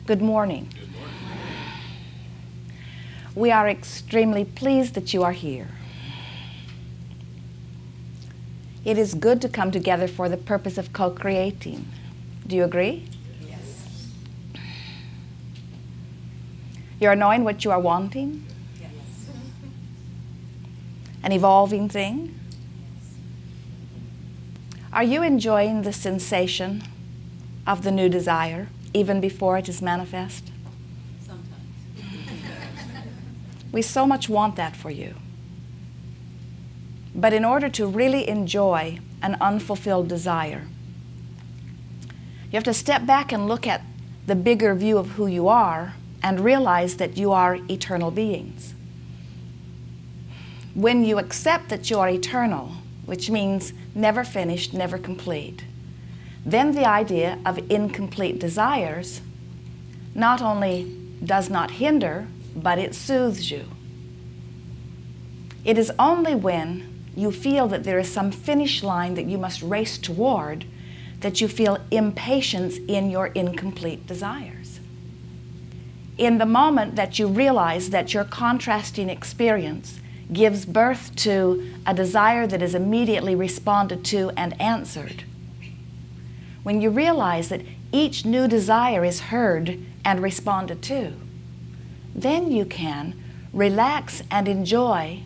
Good morning. Good morning. We are extremely pleased that you are here. It is good to come together for the purpose of co-creating. Do you agree? Yes. You're knowing what you are wanting? Yes. An evolving thing? Are you enjoying the sensation of the new desire even before it is manifest? Sometimes. We so much want that for you. But in order to really enjoy an unfulfilled desire, you have to step back and look at the bigger view of who you are and realize that you are eternal beings. When you accept that you are eternal, which means never finished, never complete, then the idea of incomplete desires not only does not hinder, but it soothes you. It is only when you feel that there is some finish line that you must race toward that you feel impatience in your incomplete desires. In the moment that you realize that your contrasting experience gives birth to a desire that is immediately responded to and answered, when you realize that each new desire is heard and responded to, then you can relax and enjoy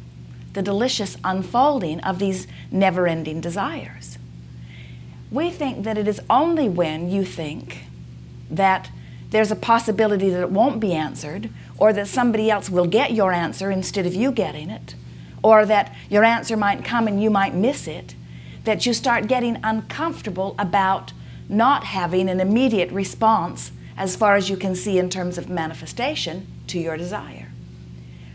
the delicious unfolding of these never-ending desires. We think that it is only when you think that there's a possibility that it won't be answered, or that somebody else will get your answer instead of you getting it, or that your answer might come and you might miss it, that you start getting uncomfortable about not having an immediate response as far as you can see in terms of manifestation to your desire.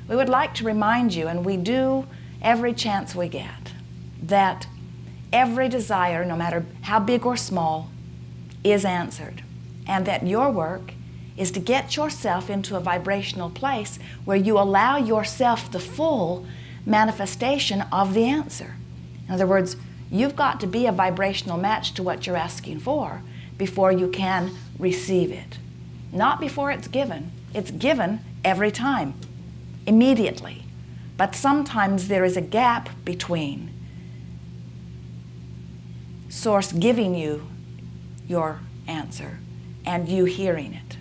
We would like to remind you, and we do every chance we get, that every desire, no matter how big or small, is answered, and that your work is to get yourself into a vibrational place where you allow yourself the full manifestation of the answer. In other words, you've got to be a vibrational match to what you're asking for before you can receive it. Not before it's given. It's given every time, immediately. But sometimes there is a gap between Source giving you your answer and you hearing it.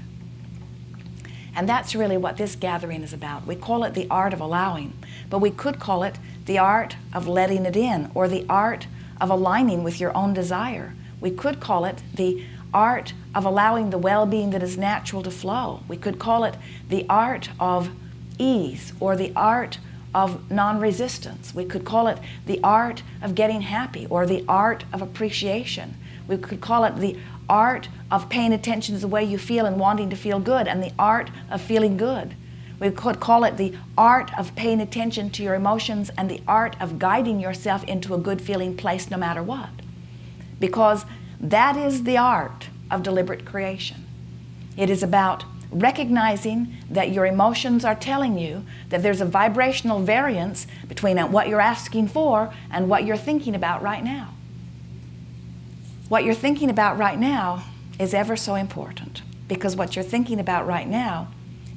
And that's really what this gathering is about. We call it the art of allowing, but we could call it the art of letting it in, or the art of aligning with your own desire. We could call it the art of allowing the well-being that is natural to flow. We could call it the art of ease, or the art of non-resistance. We could call it the art of getting happy, or the art of appreciation. We could call it the art of paying attention to the way you feel and wanting to feel good, and the art of feeling good. We could call it the art of paying attention to your emotions and the art of guiding yourself into a good feeling place no matter what. Because that is the art of deliberate creation. It is about recognizing that your emotions are telling you that there's a vibrational variance between what you're asking for and what you're thinking about right now. What you're thinking about right now is ever so important, because what you're thinking about right now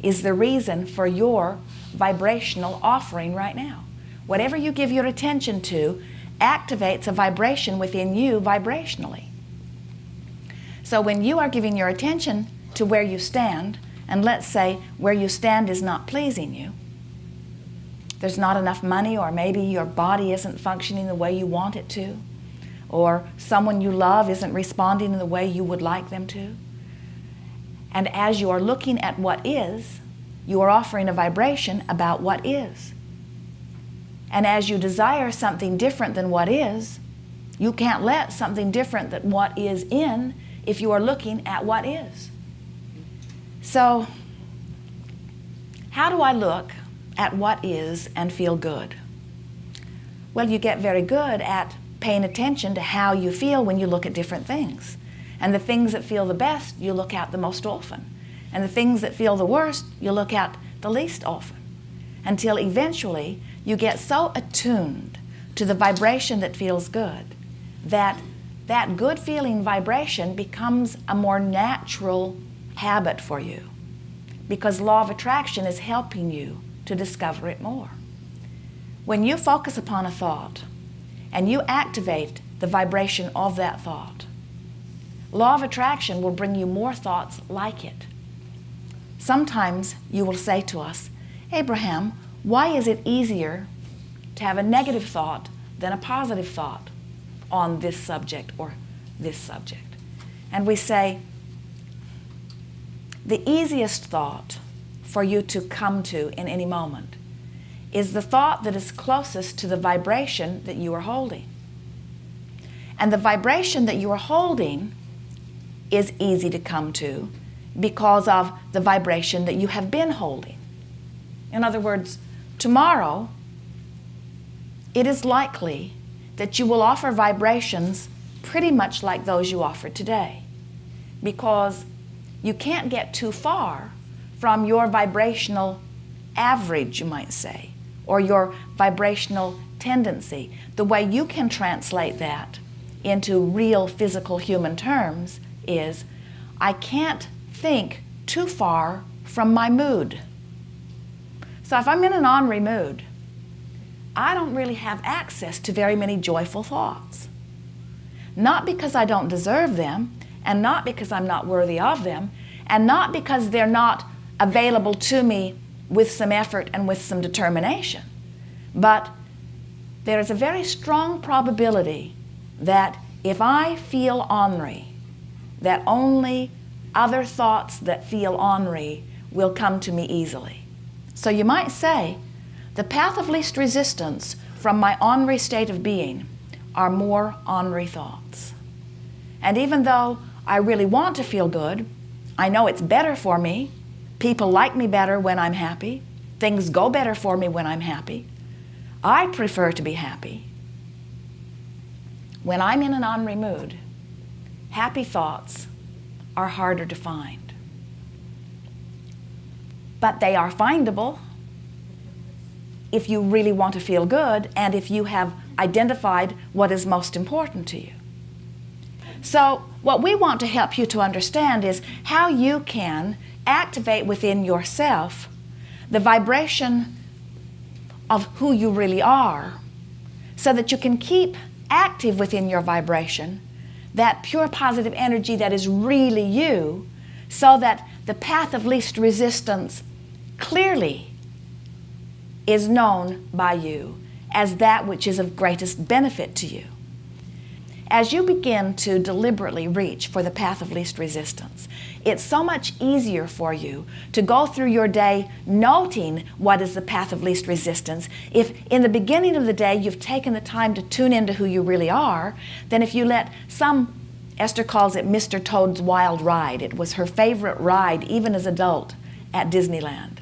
is the reason for your vibrational offering right now. Whatever you give your attention to activates a vibration within you vibrationally. So when you are giving your attention to where you stand, and let's say where you stand is not pleasing you, there's not enough money, or maybe your body isn't functioning the way you want it to, or someone you love isn't responding in the way you would like them to. And as you are looking at what is, you are offering a vibration about what is. And as you desire something different than what is, you can't let something different than what is in if you are looking at what is. So, how do I look at what is and feel good? Well, you get very good at paying attention to how you feel when you look at different things. And the things that feel the best, you look at the most often. And the things that feel the worst, you look at the least often. Until eventually, you get so attuned to the vibration that feels good that that good feeling vibration becomes a more natural habit for you, because law of attraction is helping you to discover it more. When you focus upon a thought and you activate the vibration of that thought, law of attraction will bring you more thoughts like it. Sometimes you will say to us, Abraham, why is it easier to have a negative thought than a positive thought on this subject or this subject? And we say, the easiest thought for you to come to in any moment is the thought that is closest to the vibration that you are holding. And the vibration that you are holding is easy to come to because of the vibration that you have been holding. In other words, tomorrow, it is likely that you will offer vibrations pretty much like those you offered today, because you can't get too far from your vibrational average, you might say, or your vibrational tendency. The way you can translate that into real physical human terms is, I can't think too far from my mood. So if I'm in an ornery mood, I don't really have access to very many joyful thoughts. Not because I don't deserve them, and not because I'm not worthy of them, and not because they're not available to me with some effort and with some determination. But there is a very strong probability that if I feel ornery, that only other thoughts that feel ornery will come to me easily. So you might say, the path of least resistance from my ornery state of being are more ornery thoughts. And even though I really want to feel good, I know it's better for me, people like me better when I'm happy, things go better for me when I'm happy, I prefer to be happy. When I'm in an ornery mood, happy thoughts are harder to find. But they are findable if you really want to feel good and if you have identified what is most important to you. So what we want to help you to understand is how you can activate within yourself the vibration of who you really are, so that you can keep active within your vibration that pure positive energy that is really you, so that the path of least resistance clearly is known by you as that which is of greatest benefit to you. As you begin to deliberately reach for the path of least resistance, it's so much easier for you to go through your day noting what is the path of least resistance if in the beginning of the day you've taken the time to tune into who you really are, than if you let some, Esther calls it Mr. Toad's Wild Ride. It was her favorite ride, even as an adult, at Disneyland,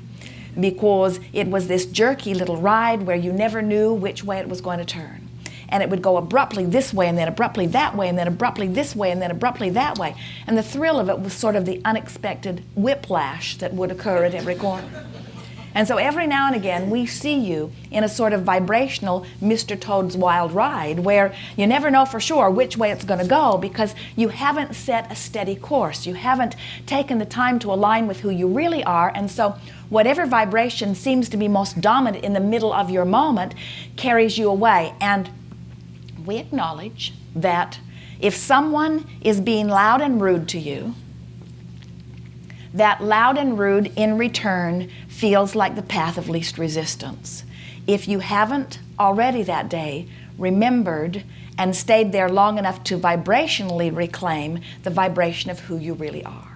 because it was this jerky little ride where you never knew which way it was going to turn. And it would go abruptly this way, and then abruptly that way, and then abruptly this way, and then abruptly that way. And the thrill of it was sort of the unexpected whiplash that would occur at every corner. And so every now and again, we see you in a sort of vibrational Mr. Toad's Wild Ride, where you never know for sure which way it's going to go because you haven't set a steady course. You haven't taken the time to align with who you really are. And so whatever vibration seems to be most dominant in the middle of your moment carries you away. And we acknowledge that if someone is being loud and rude to you, that loud and rude in return feels like the path of least resistance. If you haven't already that day remembered and stayed there long enough to vibrationally reclaim the vibration of who you really are.